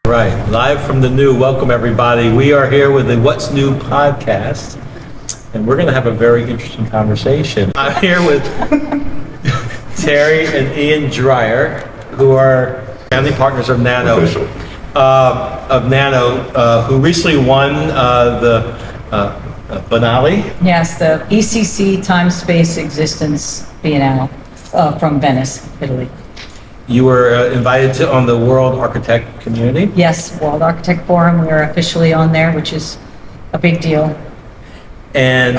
Right, live from the Nieux. Welcome everybody. We are here with the What's New Podcast, and we're going to have a very interesting conversation. I'm here with Terri and Nieux Dreyer, who are founding partners of NANO. Who recently won the Biennale. Yes, the ECC Time Space Existence Biennale from Venice, Italy. You were invited on the World Architect Community. Yes, World Architect Forum. We are officially on there, which is a big deal. And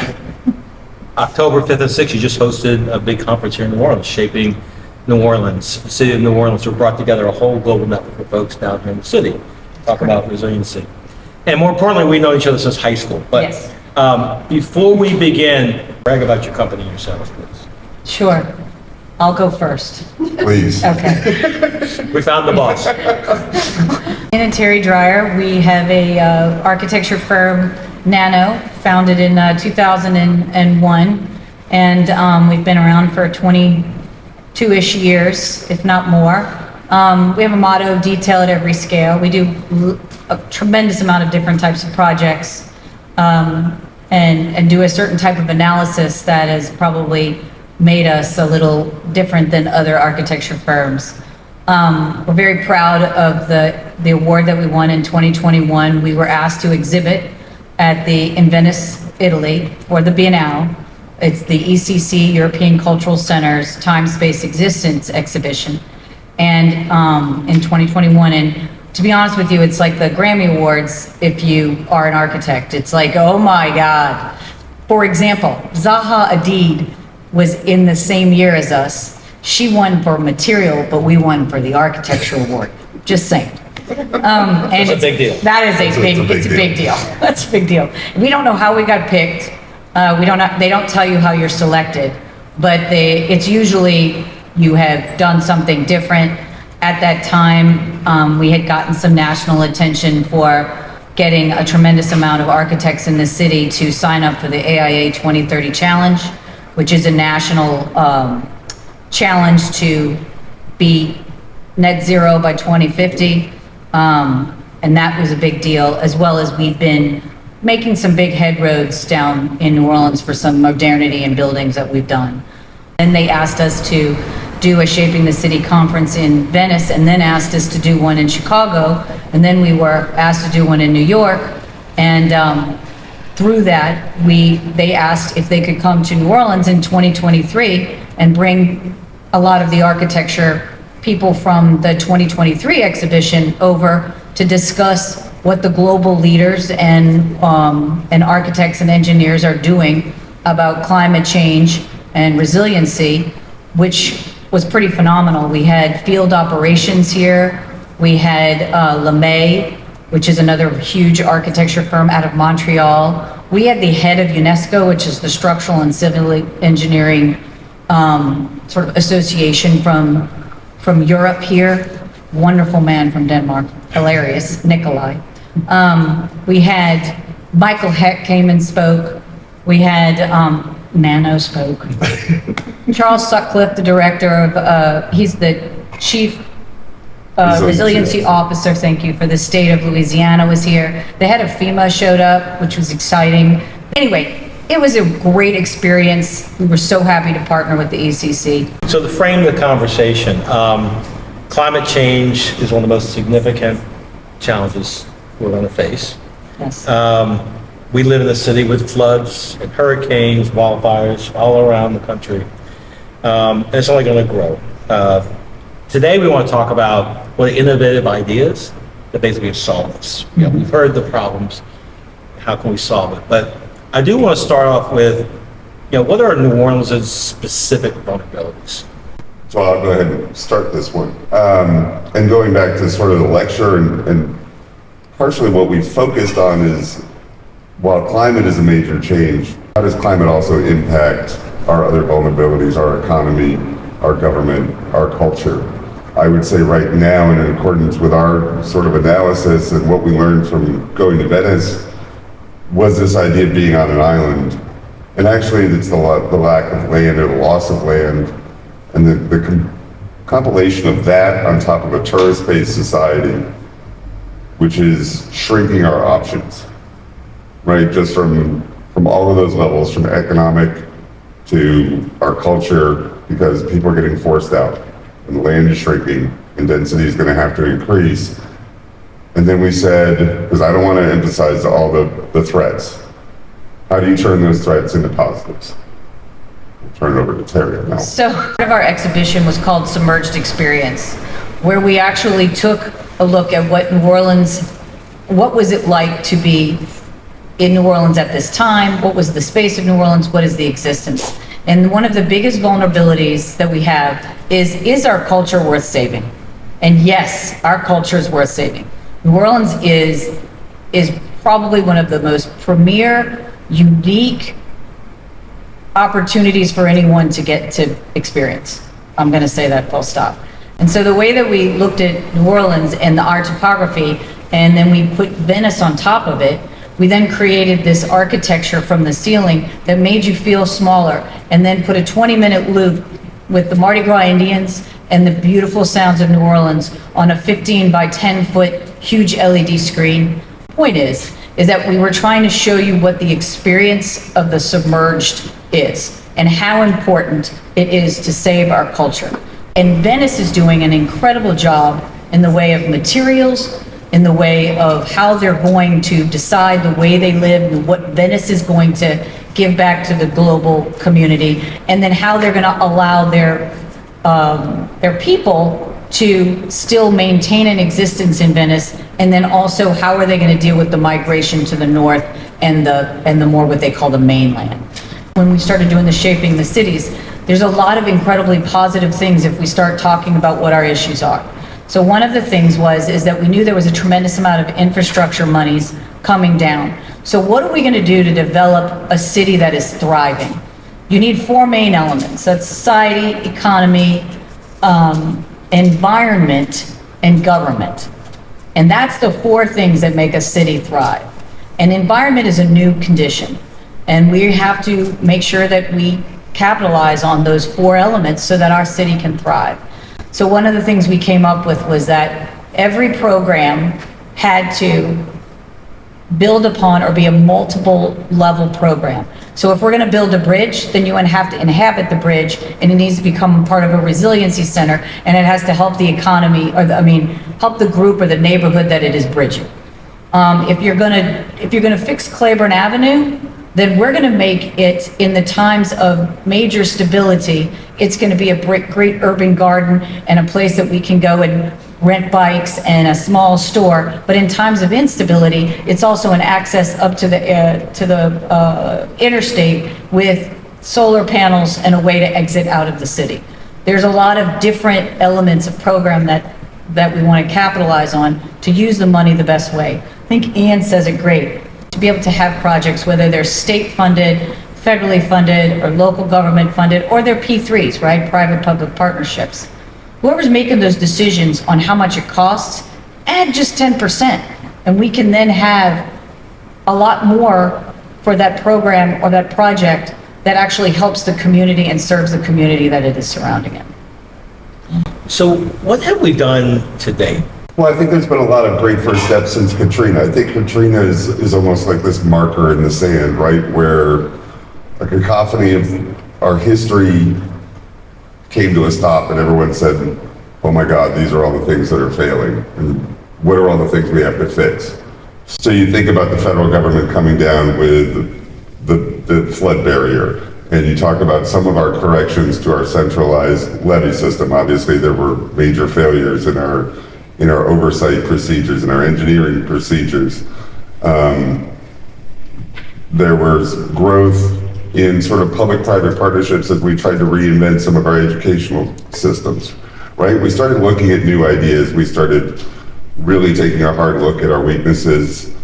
October 5th and 6th, you just hosted a big conference here in New Orleans, Shaping New Orleans. The city of New Orleans brought together a whole global network of folks down here in the city to talk about resiliency. And more importantly, we know each other since high school. But yes. Before we begin, brag about your company and yourselves, please. Sure. I'll go first. Please. Okay. We found the boss. Nieux and Terri Dreyer, we have a architecture firm, NANO, founded in 2001, and we've been around for 22-ish years, if not more. We have a motto, detail at every scale. We do a tremendous amount of different types of projects, and do a certain type of analysis that has probably made us a little different than other architecture firms. We're very proud of the award that we won in 2021. We were asked to exhibit in Venice, Italy, for the Biennale. It's the ECC, European Cultural Center's Time Space Existence exhibition, and in 2021. And to be honest with you, it's like the Grammy Awards if you are an architect. It's like, oh my God. For example, Zaha Hadid was in the same year as us. She won for material, but we won for the architecture award. Just saying. And That's a big deal. That is a big deal. That's a big deal. We don't know how we got picked. They don't tell you how you're selected, but it's usually you have done something different. At that time, we had gotten some national attention for getting a tremendous amount of architects in the city to sign up for the AIA 2030 Challenge, which is a national challenge to be net zero by 2050. And that was a big deal, as well as we've been making some big headroads down in New Orleans for some modernity in buildings that we've done. And they asked us to do a Shaping the City conference in Venice, and then asked us to do one in Chicago, and then we were asked to do one in New York. And through that, they asked if they could come to New Orleans in 2023 and bring a lot of the architecture people from the 2023 exhibition over to discuss what the global leaders and architects and engineers are doing about climate change and resiliency, which was pretty phenomenal. We had field operations here. We had LeMay, which is another huge architecture firm out of Montreal. We had the head of UNESCO, which is the Structural and Civil Engineering sort of association from Europe here. Wonderful man from Denmark, hilarious, Nikolai. We had Michael Heck came and spoke. We had NANO spoke. Charles Sutcliffe, the director of, he's the chief resiliency officer, thank you, for the state of Louisiana was here. The head of FEMA showed up, which was exciting. Anyway, it was a great experience. We were so happy to partner with the ECC. So to frame the conversation, climate change is one of the most significant challenges we're going to face. Yes. We live in a city with floods and hurricanes, wildfires all around the country. And it's only going to grow. Today we want to talk about what are innovative ideas that basically solve this. You know, we've heard the problems, how can we solve it? But I do want to start off with, what are New Orleans' specific vulnerabilities? So I'll go ahead and start this one. And going back to sort of the lecture and partially what we focused on is, while climate is a major change, how does climate also impact our other vulnerabilities, our economy, our government, our culture? I would say right now, in accordance with our sort of analysis and what we learned from going to Venice, was this idea of being on an island. And actually, it's the lack of land or the loss of land, and the compilation of that on top of a tourist-based society which is shrinking our options, right? Just from all of those levels, from economic to our culture, because people are getting forced out and the land is shrinking and density is going to have to increase. And then we said, because I don't want to emphasize all the threats, how do you turn those threats into positives? I'll turn it over to Terri now. So part of our exhibition was called Submerged Experience, where we actually took a look at what was it like to be in New Orleans at this time? What was the space of New Orleans? What is the existence? And one of the biggest vulnerabilities that we have is our culture worth saving? And yes, our culture is worth saving. New Orleans is probably one of the most premier, unique opportunities for anyone to get to experience. I'm going to say that full stop. And so the way that we looked at New Orleans and our topography, and then we put Venice on top of it, we then created this architecture from the ceiling that made you feel smaller, and then put a 20-minute loop with the Mardi Gras Indians and the beautiful sounds of New Orleans on a 15 by 10 foot huge LED screen. Point is that we were trying to show you what the experience of the submerged is and how important it is to save our culture. And Venice is doing an incredible job in the way of materials, in the way of how they're going to decide the way they live and what Venice is going to give back to the global community, and then how they're going to allow their people to still maintain an existence in Venice, and then also how are they going to deal with the migration to the north and the more what they call the mainland. When we started doing the Shaping the Cities, there's a lot of incredibly positive things if we start talking about what our issues are. So one of the things is that we knew there was a tremendous amount of infrastructure monies coming down. So what are we going to do to develop a city that is thriving? You need four main elements. That's society, economy, environment, and government. And that's the four things that make a city thrive. And environment is a new condition. And we have to make sure that we capitalize on those four elements so that our city can thrive. So one of the things we came up with was that every program had to build upon or be a multiple level program. So if we're going to build a bridge, then you have to inhabit the bridge, and it needs to become part of a resiliency center, and it has to help the economy, help the group or the neighborhood that it is bridging. If you're going to fix Claiborne Avenue, then we're going to make it, in the times of major stability, it's going to be a great urban garden and a place that we can go and rent bikes and a small store. But in times of instability, it's also an access up to the interstate with solar panels and a way to exit out of the city. There's a lot of different elements of program that we want to capitalize on to use the money the best way. I think Ian says it great. To be able to have projects, whether they're state funded, federally funded, or local government funded, or they're P3s, right? Private-public partnerships. Whoever's making those decisions on how much it costs, add just 10%. And we can then have a lot more for that program or that project that actually helps the community and serves the community that it is surrounding it. So what have we done to date? Well, I think there's been a lot of great first steps since Katrina. I think Katrina is almost like this marker in the sand, right? Where a cacophony of our history came to a stop and everyone said, oh my God, these are all the things that are failing. And what are all the things we have to fix? So you think about the federal government coming down with the flood barrier, and you talk about some of our corrections to our centralized levee system. Obviously, there were major failures in our oversight procedures and our engineering procedures. There was growth in sort of public-private partnerships as we tried to reinvent some of our educational systems, right? We started looking at new ideas. We started really taking a hard look at our weaknesses.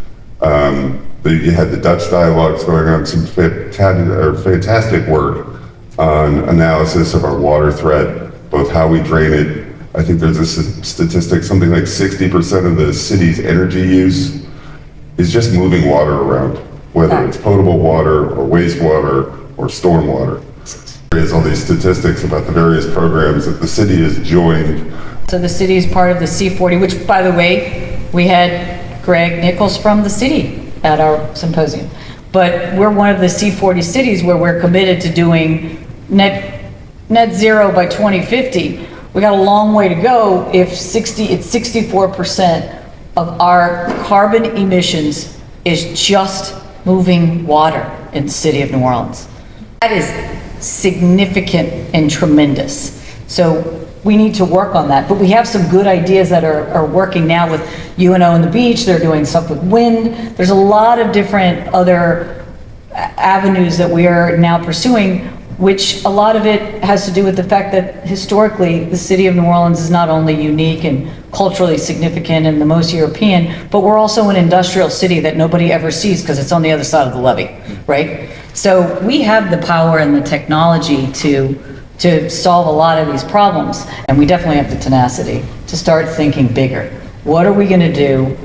You had the Dutch dialogues going on, some fantastic work on analysis of our water threat, both how we drain it. I think there's a statistic, something like 60% of the city's energy use is just moving water around, whether it's potable water or wastewater or stormwater. There's all these statistics about the various programs that the city has joined. So the city is part of the C40, which, by the way, we had Greg Nichols from the city at our symposium. But we're one of the C40 cities where we're committed to doing net zero by 2050. We got a long way to go if it's 64% of our carbon emissions is just moving water in the city of New Orleans. That is significant and tremendous. So we need to work on that, but we have some good ideas that are working now with UNO and the beach. They're doing stuff with wind. There's a lot of different other avenues that we are now pursuing, which a lot of it has to do with the fact that historically the city of New Orleans is not only unique and culturally significant and the most European, but we're also an industrial city that nobody ever sees because it's on the other side of the levee, right? So we have the power and the technology to solve a lot of these problems, and we definitely have the tenacity to start thinking bigger. What are we going to do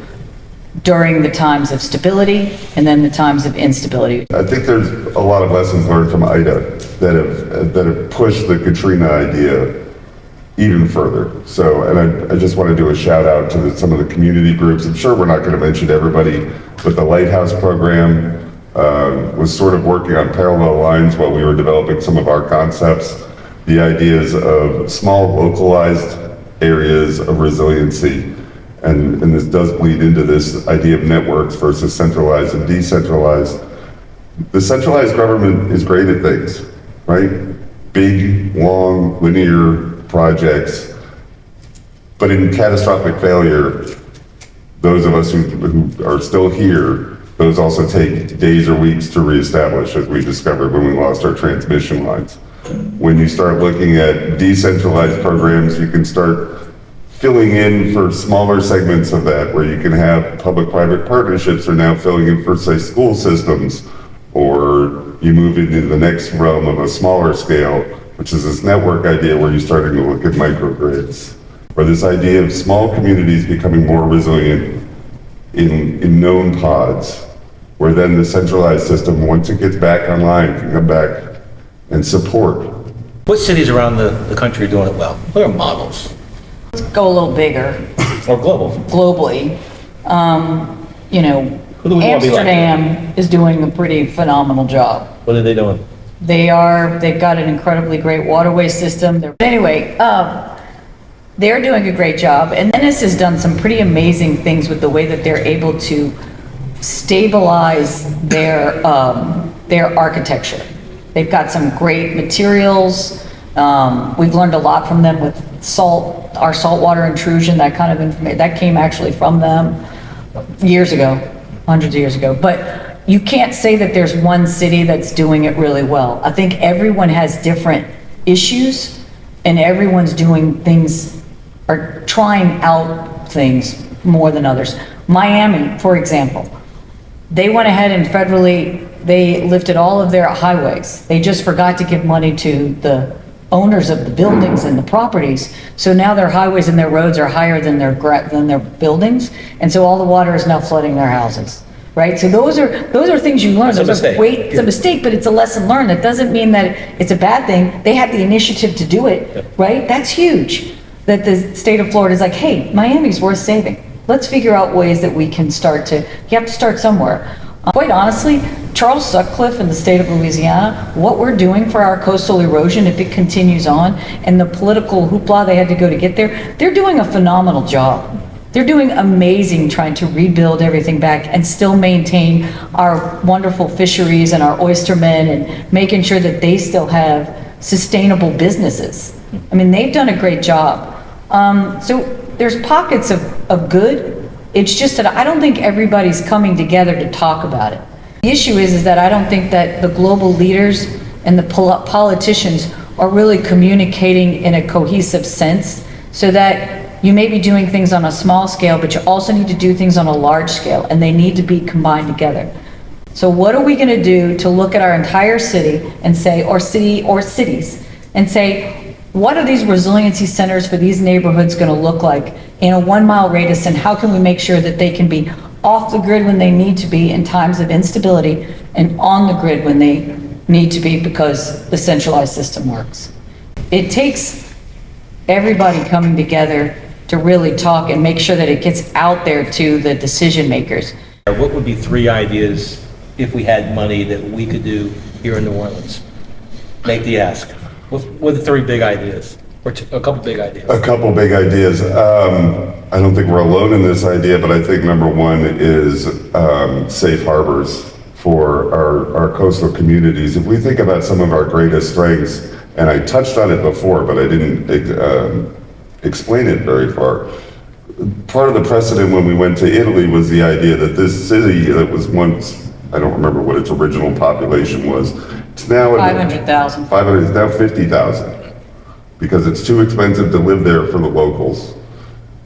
during the times of stability and then the times of instability? I think there's a lot of lessons learned from Ida that have pushed the Katrina idea even further. So, and I just want to do a shout out to some of the community groups. I'm sure we're not going to mention everybody, but the Lighthouse program was sort of working on parallel lines while we were developing some of our concepts. The ideas of small localized areas of resiliency, and this does bleed into this idea of networks versus centralized and decentralized. The centralized government is great at things, right? Big, long, linear projects. But in catastrophic failure, those of us who are still here, those also take days or weeks to reestablish, as we discovered when we lost our transmission lines. When you start looking at decentralized programs, you can start filling in for smaller segments of that, where you can have public-private partnerships are now filling in for, say, school systems, or you move into the next realm of a smaller scale, which is this network idea where you're starting to look at microgrids, or this idea of small communities becoming more resilient in known pods, where then the centralized system, once it gets back online, can come back and support. What cities around the country are doing it well? What are models? Let's go a little bigger. Or global? Globally. You know, Who do we want to be like? Amsterdam is doing a pretty phenomenal job. What are they doing? They've got an incredibly great waterway system. Anyway, they're doing a great job. And Venice has done some pretty amazing things with the way that they're able to stabilize their architecture. They've got some great materials. We've learned a lot from them with our saltwater intrusion, that kind of information. That came actually from them years ago, hundreds of years ago. But you can't say that there's one city that's doing it really well. I think everyone has different issues, and everyone's doing things or trying out things more than others. Miami, for example, they went ahead and they lifted all of their highways. They just forgot to give money to the owners of the buildings and the properties. So now their highways and their roads are higher than their buildings. And so all the water is now flooding their houses, right? So those are things you learn. It's a mistake. It's a mistake, but it's a lesson learned. That doesn't mean that it's a bad thing. They had the initiative to do it, right? That's huge. That the state of Florida is like, hey, Miami's worth saving. Let's figure out ways that we can you have to start somewhere. Quite honestly, Charles Sutcliffe in the state of Louisiana, what we're doing for our coastal erosion, if it continues on, and the political hoopla they had to go to get there, they're doing a phenomenal job. They're doing amazing trying to rebuild everything back and still maintain our wonderful fisheries and our oystermen and making sure that they still have sustainable businesses. I mean, they've done a great job. So there's pockets of good. It's just that I don't think everybody's coming together to talk about it. The issue is that I don't think that the global leaders and the politicians are really communicating in a cohesive sense, so that you may be doing things on a small scale, but you also need to do things on a large scale, and they need to be combined together. So what are we going to do to look at our entire city and say, or cities, and say, what are these resiliency centers for these neighborhoods going to look like in a 1 mile radius, and how can we make sure that they can be off the grid when they need to be in times of instability, and on the grid when they need to be because the centralized system works. It takes everybody coming together to really talk and make sure that it gets out there to the decision makers. What would be 3 ideas if we had money that we could do here in New Orleans? Make the ask. What are the 3 big ideas? Or a couple big ideas? A couple big ideas. I don't think we're alone in this idea, but I think number 1 is safe harbors for our coastal communities. If we think about some of our greatest strengths, and I touched on it before, but I didn't explain it very far. Part of the precedent when we went to Italy was the idea that this city that was once, I don't remember what its original population was, it's now 500,000. 500, it's now 50,000 because it's too expensive to live there for the locals.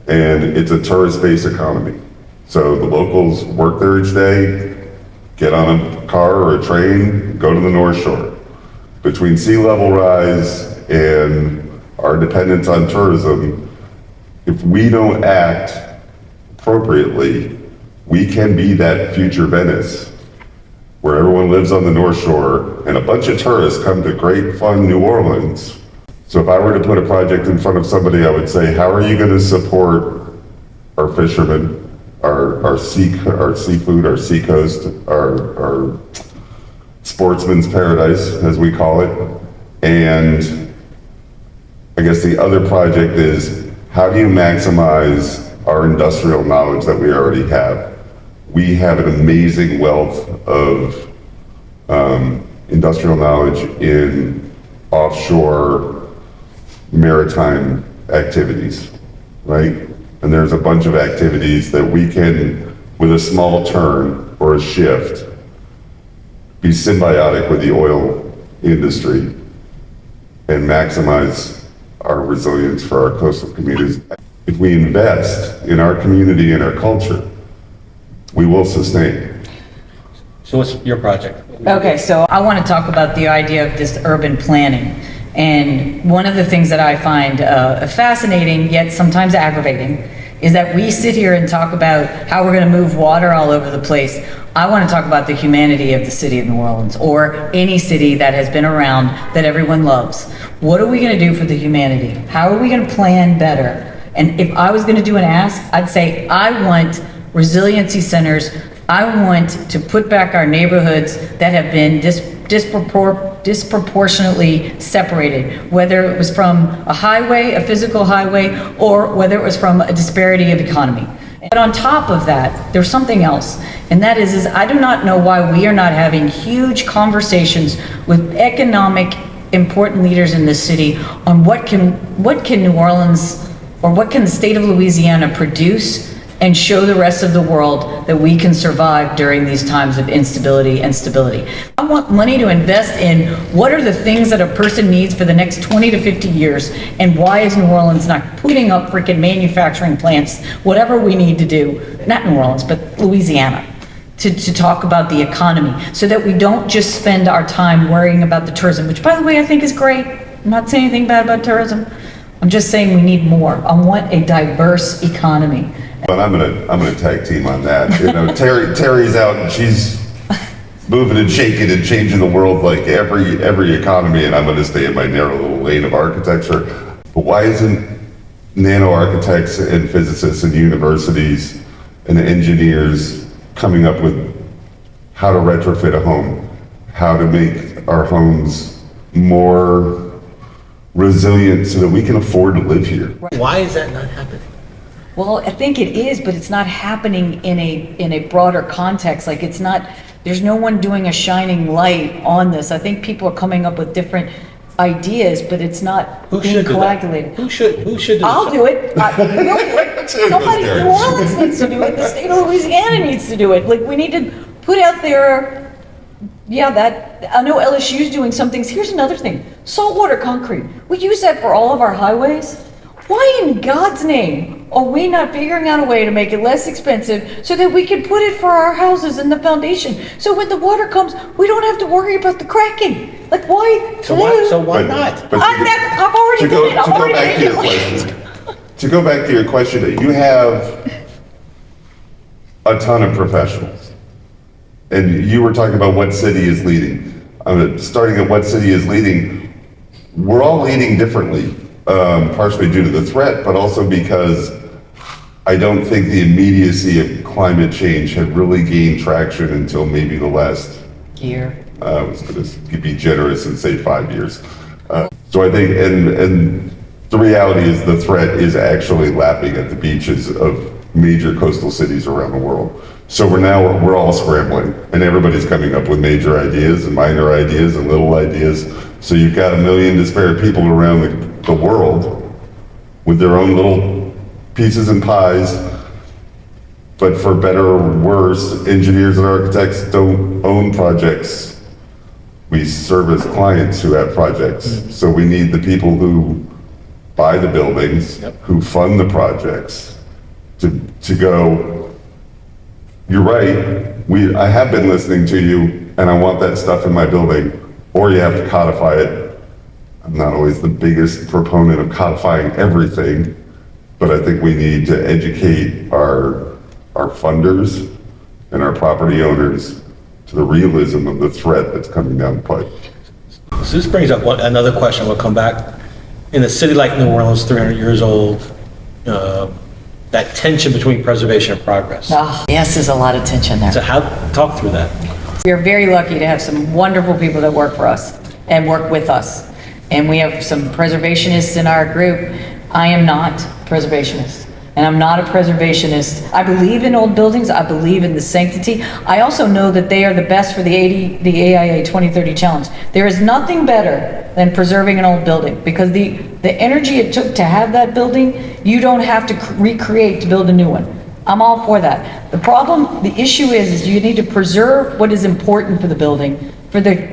And it's a tourist-based economy. So the locals work there each day, get on a car or a train, go to the North Shore. Between sea level rise and our dependence on tourism, if we don't act appropriately, we can be that future Venice, where everyone lives on the North Shore and a bunch of tourists come to great fun New Orleans. So if I were to put a project in front of somebody, I would say, how are you going to support our fishermen, our seafood, our seacoast, our sportsman's paradise, as we call it? And I guess the other project is, how do you maximize our industrial knowledge that we already have? We have an amazing wealth of industrial knowledge in offshore maritime activities, right? And there's a bunch of activities that we can, with a small turn or a shift, be symbiotic with the oil industry and maximize our resilience for our coastal communities. If we invest in our community and our culture, we will sustain. So what's your project? Okay, so I want to talk about the idea of this urban planning. And one of the things that I find fascinating, yet sometimes aggravating, is that we sit here and talk about how we're going to move water all over the place. I want to talk about the humanity of the city of New Orleans, or any city that has been around that everyone loves. What are we going to do for the humanity? How are we going to plan better? And if I was going to do an ask, I'd say I want resiliency centers. I want to put back our neighborhoods that have been disproportionately separated, whether it was from a highway, a physical highway, or whether it was from a disparity of economy. But on top of that, there's something else, and that is I do not know why we are not having huge conversations with economic important leaders in this city on what can New Orleans, or what can the state of Louisiana produce and show the rest of the world that we can survive during these times of instability and stability. I want money to invest in what are the things that a person needs for the next 20 to 50 years, and why is New Orleans not putting up freaking manufacturing plants, whatever we need to do, not New Orleans, but Louisiana, to talk about the economy, so that we don't just spend our time worrying about the tourism, which, by the way, I think is great. I'm not saying anything bad about tourism. I'm just saying we need more. I want a diverse economy. But I'm gonna tag team on that. You know, Terry's out and she's moving and shaking and changing the world like every economy, and I'm gonna stay in my narrow little lane of architecture. But why isn't nano architects and physicists and universities and engineers coming up with how to retrofit a home, how to make our homes more resilient so that we can afford to live here? Why is that not happening? Well, I think it is, but it's not happening in a broader context. Like, it's not, there's no one doing a shining light on this. I think people are coming up with different ideas, but it's not being coagulated. Who should do that? I'll do it. We'll do it. Somebody in New Orleans needs to do it. The state of Louisiana needs to do it. Like, we need to put out there, that, I know LSU's doing some things. Here's another thing, saltwater concrete. We use that for all of our highways. Why in God's name are we not figuring out a way to make it less expensive so that we can put it for our houses in the foundation? So when the water comes, we don't have to worry about the cracking. Like, why? So why not? I've already done it. I'm already making it. To go back to your question, you have a ton of professionals. And you were talking about what city is leading. Starting at what city is leading, we're all leading differently. partially due to the threat, but also because I don't think the immediacy of climate change had really gained traction until maybe the last Year. I was going to be generous and say 5 years. So I think, and the reality is the threat is actually lapping at the beaches of major coastal cities around the world. So we're all scrambling, and everybody's coming up with major ideas and minor ideas and little ideas. So you've got 1 million disparate people around the world with their own little pieces and pies. But for better or worse, engineers and architects don't own projects. We service clients who have projects. So we need the people who buy the buildings, who fund the projects, to go, you're right, I have been listening to you and I want that stuff in my building, or you have to codify it. I'm not always the biggest proponent of codifying everything, but I think we need to educate our funders and our property owners to the realism of the threat that's coming down the pipe. So this brings up another question. We'll come back. In a city like New Orleans, 300 years old, that tension between preservation and progress. Oh, yes, there's a lot of tension there. So talk through that. We are very lucky to have some wonderful people that work for us and work with us. And we have some preservationists in our group. I am not preservationist. And I'm not a preservationist. I believe in old buildings. I believe in the sanctity. I also know that they are the best for the AIA 2030 challenge. There is nothing better than preserving an old building, because the energy it took to have that building, you don't have to recreate to build a new one. I'm all for that. The issue is you need to preserve what is important for the building,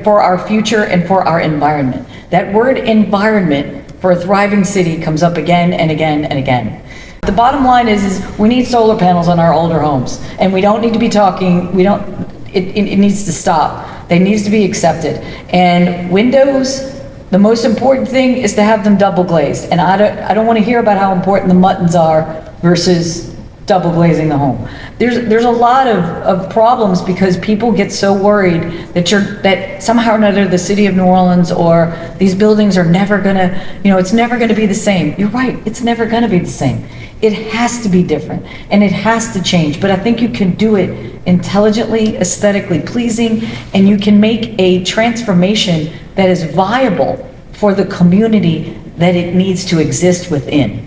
for our future and for our environment. That word environment for a thriving city comes up again and again and again. The bottom line is we need solar panels on our older homes, and we don't need to be talking, it needs to stop. They needs to be accepted. And windows, the most important thing is to have them double glazed. And I don't want to hear about how important the muttons are versus double glazing the home. There's a lot of problems because people get so worried that somehow or another the city of New Orleans or these buildings are never gonna, it's never gonna be the same. You're right, it's never gonna be the same. It has to be different and it has to change, but I think you can do it intelligently, aesthetically pleasing, and you can make a transformation that is viable for the community that it needs to exist within.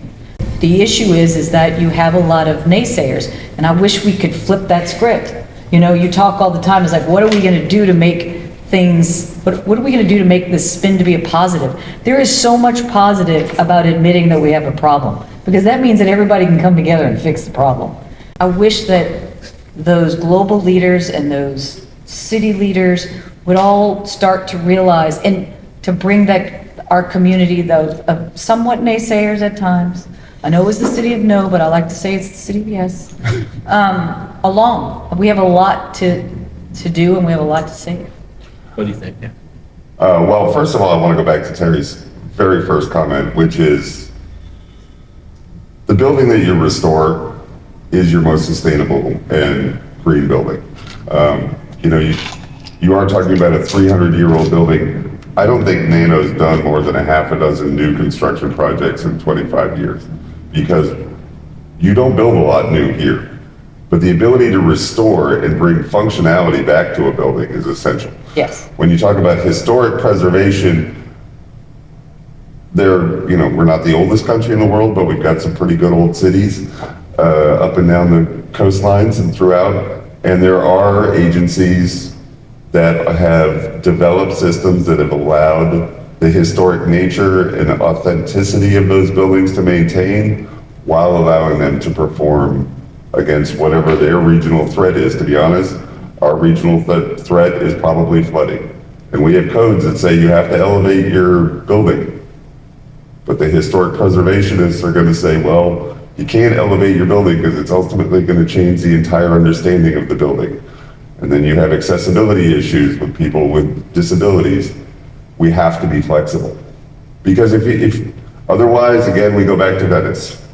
The issue is that you have a lot of naysayers, and I wish we could flip that script. You talk all the time, it's like, what are we gonna do to make things, what are we gonna do to make this spin to be a positive? There is so much positive about admitting that we have a problem, because that means that everybody can come together and fix the problem. I wish that those global leaders and those city leaders would all start to realize and to bring that our community, those somewhat naysayers at times, I know it's the city of no, but I like to say it's the city of yes, along. We have a lot to do and we have a lot to say. What do you think? Yeah. Well, first of all, I want to go back to Terry's very first comment, which is the building that you restore is your most sustainable and green building. You are talking about a 300-year-old building. I don't think NANO's done more than a half a dozen new construction projects in 25 years, because you don't build a lot new here. But the ability to restore and bring functionality back to a building is essential. Yes. When you talk about historic preservation, we're not the oldest country in the world, but we've got some pretty good old cities up and down the coastlines and throughout. And there are agencies that have developed systems that have allowed the historic nature and authenticity of those buildings to maintain while allowing them to perform against whatever their regional threat is. To be honest, our regional threat is probably flooding. And we have codes that say you have to elevate your building. But the historic preservationists are going to say, well, you can't elevate your building because it's ultimately going to change the entire understanding of the building. And then you have accessibility issues with people with disabilities. We have to be flexible. Because if otherwise, again, we go back to Venice.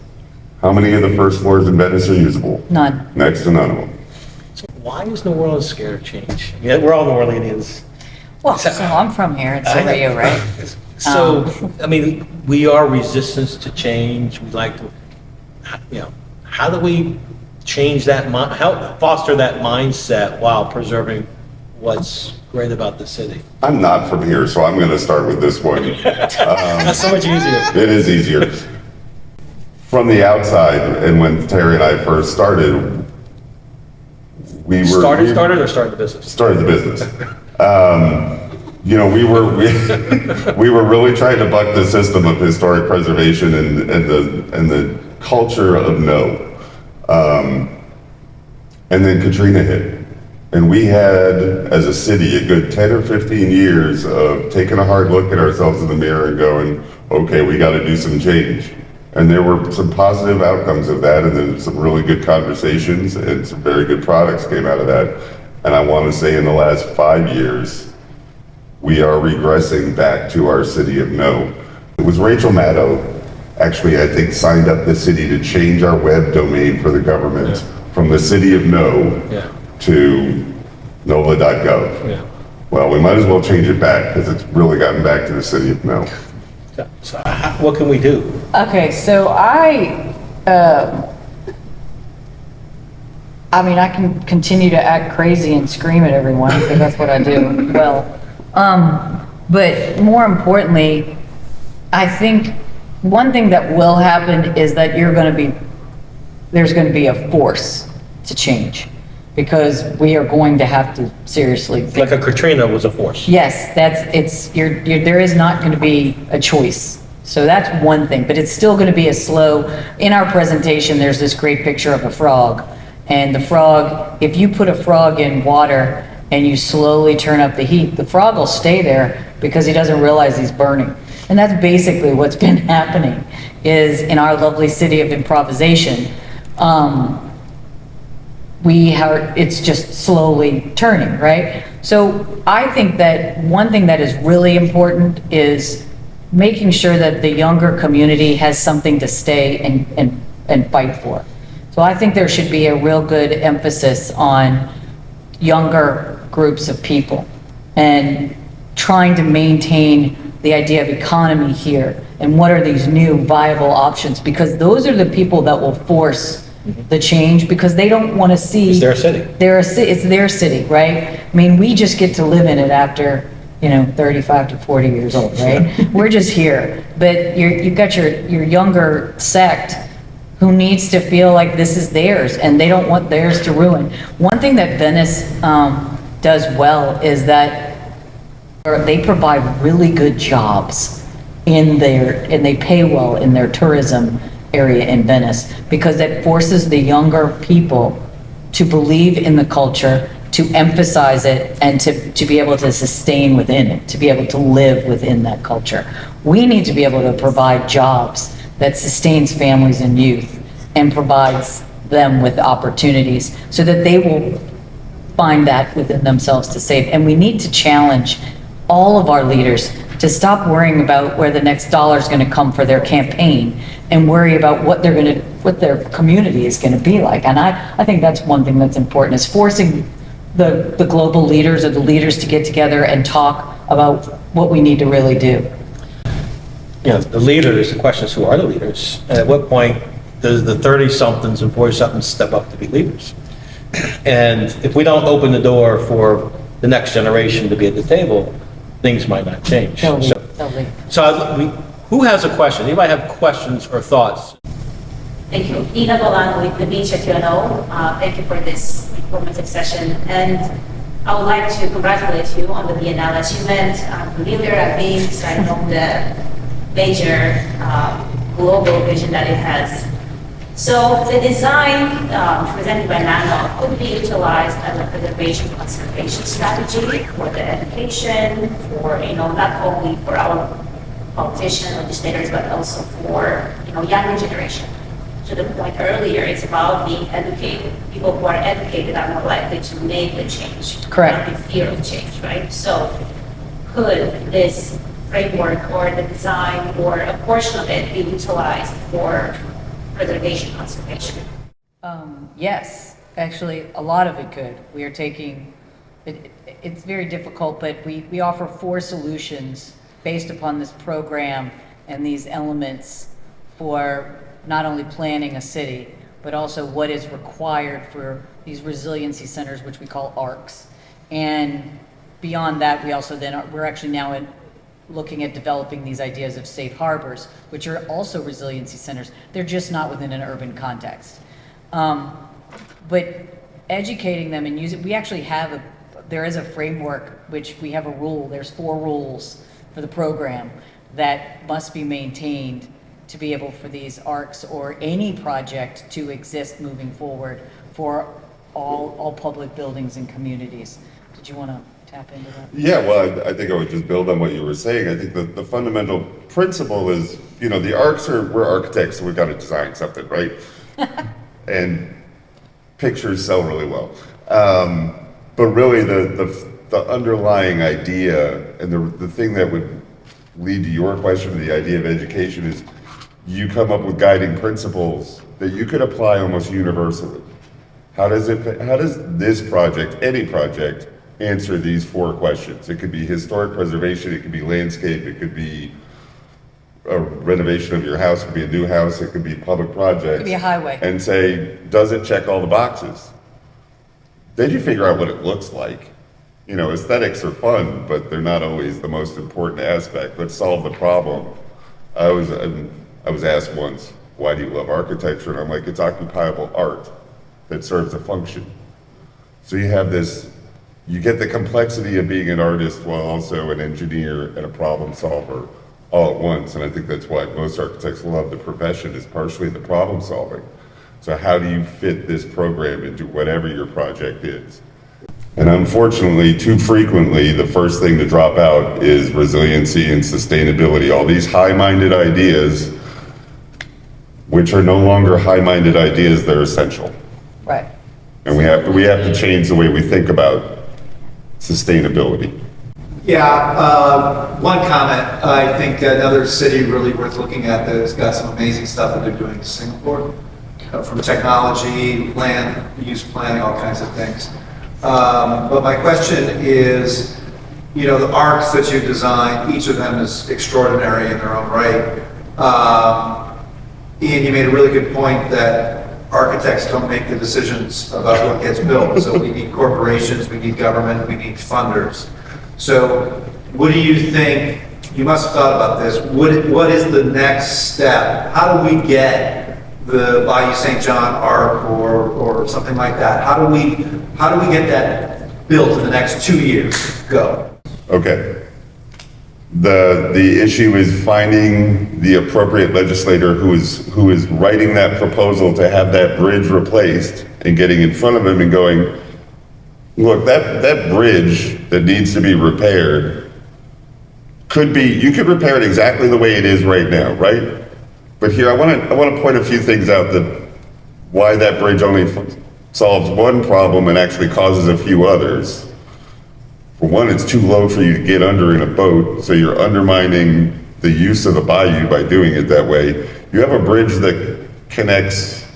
How many of the first floors in Venice are usable? None. Next to none of them. So why is New Orleans scared of change? Yeah, we're all New Orleanians. Well, so I'm from here, and so are you, right? So, I mean, we are resistant to change. We like to, how do we change that, help foster that mindset while preserving what's great about the city? I'm not from here, so I'm going to start with this one. That's so much easier. It is easier. From the outside, and when Terri and I first started, we were... Started the business? Started the business. We were really trying to buck the system of historic preservation and the culture of no. And then Katrina hit. And we had, as a city, a good 10 or 15 years of taking a hard look at ourselves in the mirror and going, okay, we got to do some change. And there were some positive outcomes of that, and then some really good conversations and some very good products came out of that. And I want to say in the last 5 years, we are regressing back to our city of no. It was Rachel Maddow, actually, I think, signed up the city to change our web domain for the government from the city of no to NOLA.gov. Yeah. Well, we might as well change it back because it's really gotten back to the city of no. So what can we do? Okay, so I can continue to act crazy and scream at everyone because that's what I do well. But more importantly, I think one thing that will happen is that there's going to be a force to change, because we are going to have to seriously think. Like a Katrina was a force. Yes, there is not going to be a choice. So that's one thing, but it's still going to be a slow. In our presentation, there's this great picture of a frog, and the frog, if you put a frog in water and you slowly turn up the heat, the frog will stay there because he doesn't realize he's burning. And that's basically what's been happening is in our lovely city of improvisation. It's just slowly turning, right? So I think that one thing that is really important is making sure that the younger community has something to stay and fight for. So I think there should be a real good emphasis on younger groups of people and trying to maintain the idea of economy here and what are these new viable options, because those are the people that will force the change, because they don't want to see. It's their city. It's their city, right? I mean, we just get to live in it after 35 to 40 years old, right? We're just here, but you've got your younger sect who needs to feel like this is theirs and they don't want theirs to ruin. One thing that Venice does well is that they provide really good jobs and they pay well in their tourism area in Venice, because it forces the younger people to believe in the culture, to emphasize it, and to be able to sustain within it, to be able to live within that culture. We need to be able to provide jobs that sustains families and youth and provides them with opportunities so that they will find that within themselves to save. And we need to challenge all of our leaders to stop worrying about where the next dollar is going to come for their campaign and worry about what their community is going to be like. And I think that's one thing that's important, is forcing the global leaders or the leaders to get together and talk about what we need to really do. The leaders, the question is, who are the leaders? And at what point does the 30-somethings and 40-somethings step up to be leaders? And if we don't open the door for the next generation to be at the table, things might not change. Totally. So who has a question? Anybody have questions or thoughts? Thank you. Ina Golan with the Beach at UNO. Thank you for this informative session. And I would like to congratulate you on the Biennale achievement. I'm familiar, I've been, so I know the major global vision that it has. So the design presented by NANO could be utilized as a preservation conservation strategy for the education, for not only for our politicians, legislators, but also for younger generation. To the point earlier, it's about being educated. People who are educated are more likely to make the change. Correct. Not in fear of change, right? So could this framework or the design or a portion of it be utilized for preservation conservation? Yes, actually, a lot of it could. We are taking, it's very difficult, but we offer 4 solutions based upon this program and these elements for not only planning a city, but also what is required for these resiliency centers, which we call ARCs. And beyond that, we also we're actually now looking at developing these ideas of safe harbors, which are also resiliency centers. They're just not within an urban context. But educating them and using, we actually have there is a framework, which we have a rule, there's 4 rules for the program that must be maintained to be able for these ARCs or any project to exist moving forward for all public buildings and communities. Did you want to tap into that? Yeah, well, I think I would just build on what you were saying. I think the fundamental principle is, the arcs we're architects, so we've got to design something, right? And pictures sell really well. But really the underlying idea and the thing that would lead to your question, the idea of education, is you come up with guiding principles that you could apply almost universally. How does this project, any project, answer these 4 questions? It could be historic preservation, it could be landscape, it could be a renovation of your house, it could be a new house, it could be public projects. It could be a highway. And say, does it check all the boxes? Then you figure out what it looks like. Aesthetics are fun, but they're not always the most important aspect. Let's solve the problem. I was asked once, why do you love architecture? And I'm like, it's occupiable art that serves a function. So you get the complexity of being an artist while also an engineer and a problem solver all at once. And I think that's why most architects love the profession, is partially the problem solving. So how do you fit this program into whatever your project is? And unfortunately, too frequently, the first thing to drop out is resiliency and sustainability. All these high-minded ideas, which are no longer high-minded ideas, they're essential. Right. And we have to change the way we think about sustainability. Yeah, one comment. I think another city really worth looking at that has got some amazing stuff that they're doing is Singapore, from technology, land use planning, all kinds of things. But my question is, the arcs that you designed, each of them is extraordinary in their own right. Ian, you made a really good point that architects don't make the decisions about what gets built. So we need corporations, we need government, we need funders. So what do you think, you must have thought about this, what is the next step? How do we get the Bayou St. John arc or something like that? How do we get that built in the next 2 years? Go. Okay. The issue is finding the appropriate legislator who is writing that proposal to have that bridge replaced, and getting in front of him and going, look, that bridge that needs to be repaired you could repair it exactly the way it is right now, right? But here I want to point a few things out that why that bridge only solves one problem and actually causes a few others. For one, it's too low for you to get under in a boat, so you're undermining the use of the bayou by doing it that way. You have a bridge that connects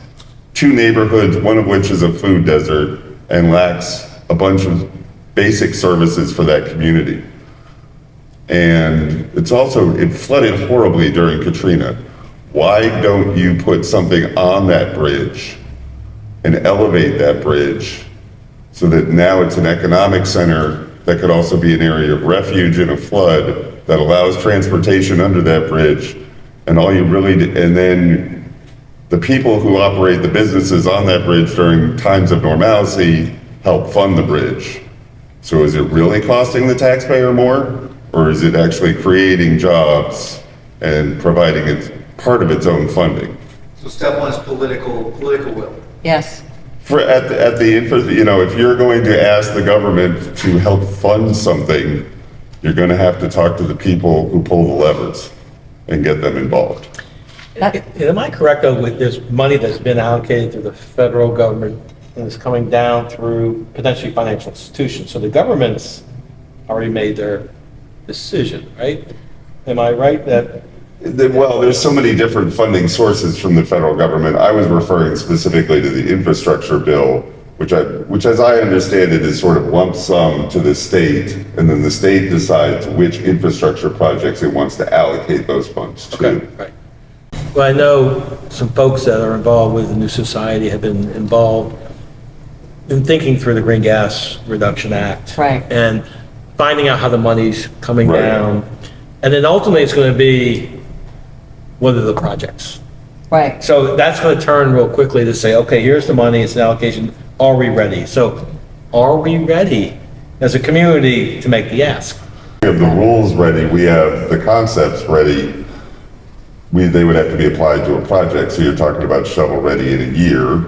2 neighborhoods, one of which is a food desert and lacks a bunch of basic services for that community. And it flooded horribly during Katrina. Why don't you put something on that bridge and elevate that bridge so that now it's an economic center that could also be an area of refuge in a flood that allows transportation under that bridge, and then the people who operate the businesses on that bridge during times of normalcy help fund the bridge. So is it really costing the taxpayer more, or is it actually creating jobs and providing part of its own funding? So step 1 is political will. Yes. If you're going to ask the government to help fund something, you're going to have to talk to the people who pull the levers and get them involved. Am I correct, though, with this money that's been allocated through the federal government and is coming down through potentially financial institutions? So the government's already made their decision, right? Am I right that? Well, there's so many different funding sources from the federal government. I was referring specifically to the infrastructure bill which as I understand it is sort of lump sum to the state, and then the state decides which infrastructure projects it wants to allocate those funds to. Okay, right. Well, I know some folks that are involved with the New Society have been involved in thinking through the Green Gas Reduction Act. Right. And finding out how the money's coming Right. down. And then ultimately, it's going to be, what are the projects? Right. So that's going to turn real quickly to say, okay, here's the money, it's an allocation, are we ready? So are we ready as a community to make the ask? We have the rules ready, we have the concepts ready. They would have to be applied to a project, so you're talking about shovel ready in a year.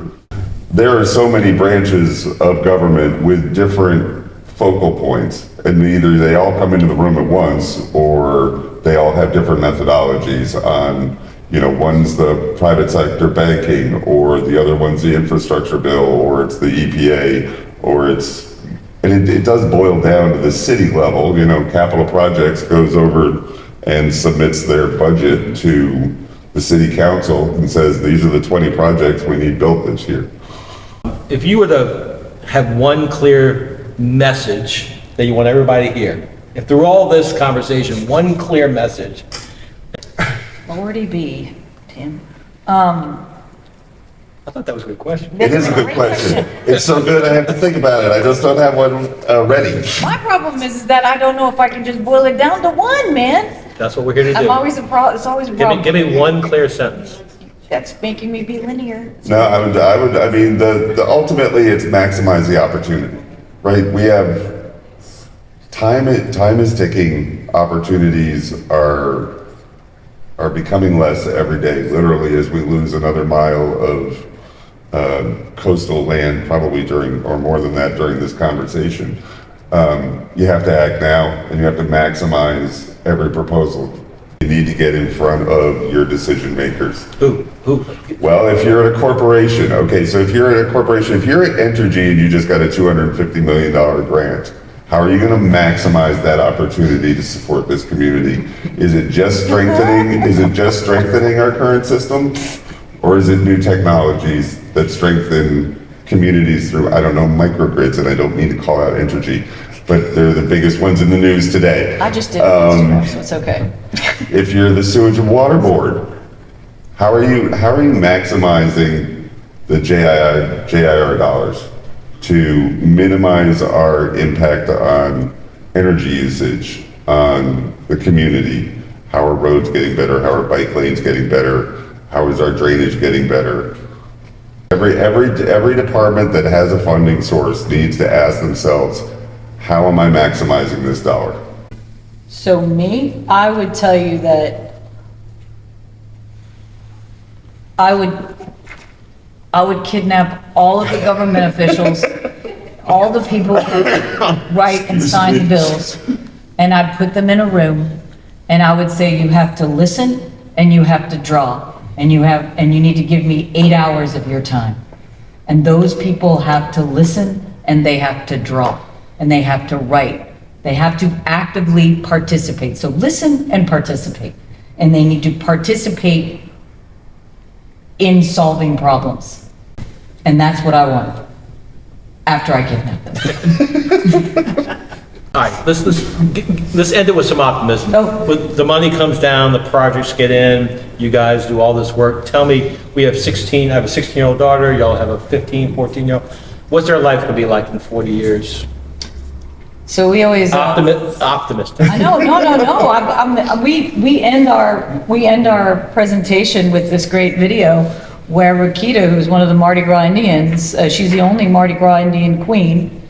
There are so many branches of government with different focal points, and either they all come into the room at once, or they all have different methodologies on, one's the private sector banking, or the other one's the infrastructure bill, or it's the EPA, and it does boil down to the city level. Capital Projects goes over and submits their budget to the city council and says, these are the 20 projects we need built this year. If you were to have one clear message that you want everybody to hear, if through all this conversation, one clear message. Lordy be, Tim. I thought that was a good question. It is a good question. It's so good I have to think about it. I just don't have one ready. My problem is that I don't know if I can just boil it down to one, man. That's what we're here to do. It's always a problem. Give me one clear sentence. That's making me be linear. No, ultimately it's maximize the opportunity, right? We have, time is ticking, opportunities are becoming less every day, literally, as we lose another mile of coastal land, probably during, or more than that, during this conversation. You have to act now, and you have to maximize every proposal. You need to get in front of your decision makers. Who? Well, if you're at a corporation, okay, so if you're at a corporation, if you're at Entergy and you just got a $250 million grant, how are you going to maximize that opportunity to support this community? Is it just strengthening our current system? Or is it new technologies that strengthen communities through, I don't know, microgrids, and I don't mean to call out Entergy, but they're the biggest ones in the news today. I just did it, so it's okay. If you're the Sewage and Water Board, how are you maximizing the JIR dollars to minimize our impact on energy usage, on the community? How are roads getting better? How are bike lanes getting better? How is our drainage getting better? Every department that has a funding source needs to ask themselves, how am I maximizing this dollar? So me, I would tell you that I would kidnap all of the government officials, all the people who write and sign the bills, and I'd put them in a room, and I would say, you have to listen and you have to draw, and you need to give me 8 hours of your time. And those people have to listen, and they have to draw, and they have to write. They have to actively participate. So listen and participate. And they need to participate in solving problems. And that's what I want after I kidnap them. All right, let's end it with some optimism. Oh. When the money comes down, the projects get in, you guys do all this work. Tell me, I have a 16-year-old daughter, y'all have a 15, 14-year-old. What's their life gonna be like in 40 years? So we always Optimistic. I know, no. We end our presentation with this great video where Rakita, who's one of the Mardi Gras Indians, she's the only Mardi Gras Indian queen,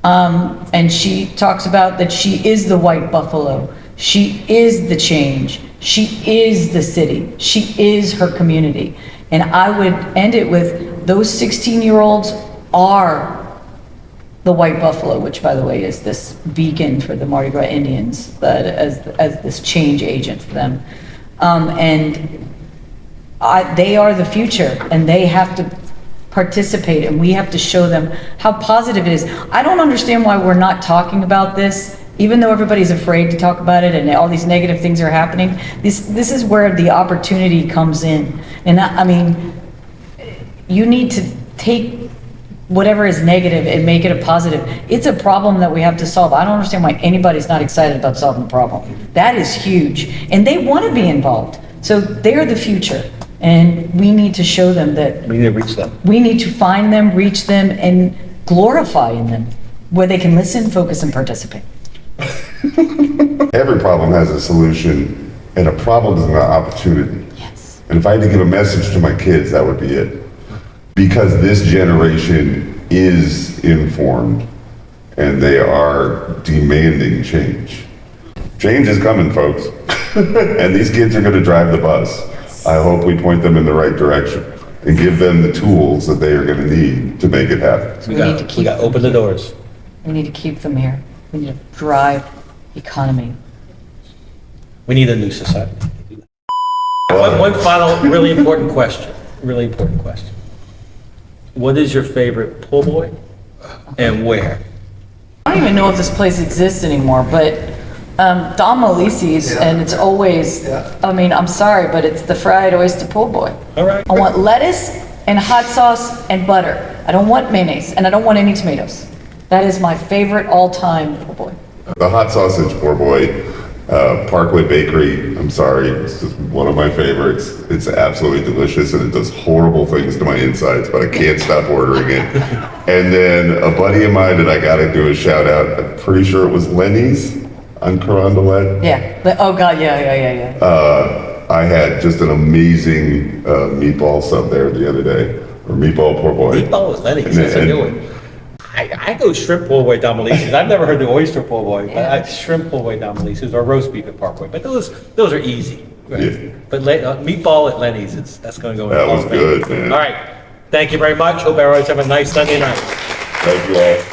and she talks about that she is the white buffalo, she is the change, she is the city, she is her community. And I would end it with, those 16-year-olds are the white buffalo, which by the way is this beacon for the Mardi Gras Indians, but as this change agent for them. They are the future, and they have to participate, and we have to show them how positive it is. I don't understand why we're not talking about this, even though everybody's afraid to talk about it and all these negative things are happening. This is where the opportunity comes in. And I mean, you need to take whatever is negative and make it a positive. It's a problem that we have to solve. I don't understand why anybody's not excited about solving the problem. That is huge. And they want to be involved. So they're the future. And we need to show them that We need to reach them. we need to find them, reach them, and glorify in them, where they can listen, focus, and participate. Every problem has a solution, and a problem is an opportunity. Yes. And if I had to give a message to my kids, that would be it. Because this generation is informed, and they are demanding change. Change is coming, folks. And these kids are going to drive the bus. I hope we point them in the right direction and give them the tools that they are going to need to make it happen. We need to keep We got to open the doors. We need to keep them here. We need to drive economy. We need a new society. One final really important question. Really important question. What is your favorite po' boy and where? I don't even know if this place exists anymore, but Don Malisi's, Yeah. and it's always, Yeah. I mean, I'm sorry, but it's the fried oyster po' boy. All right. I want lettuce and hot sauce and butter. I don't want mayonnaise, and I don't want any tomatoes. That is my favorite all-time po' boy. The hot sausage poor boy, Parkway Bakery, I'm sorry, it's just one of my favorites. It's absolutely delicious and it does horrible things to my insides, but I can't stop ordering it. And then a buddy of mine that I gotta do a shout out, I'm pretty sure it was Lenny's on Carondelet. Yeah, oh God, yeah. I had just an amazing meatball sub there the other day, or meatball poor boy. Meatball with Lenny's, that's a good one. I go shrimp po' boy Don Malisi's. I've never heard the oyster po' boy, but shrimp po' boy Don Malisi's or roast beef at Parkway. But those are easy. Right? Yeah. But meatball at Lenny's, that's going to go in That the Hall was of Fame. good, man. All right. Thank you very much. Hope everybody's having a nice Sunday night. Thank you all.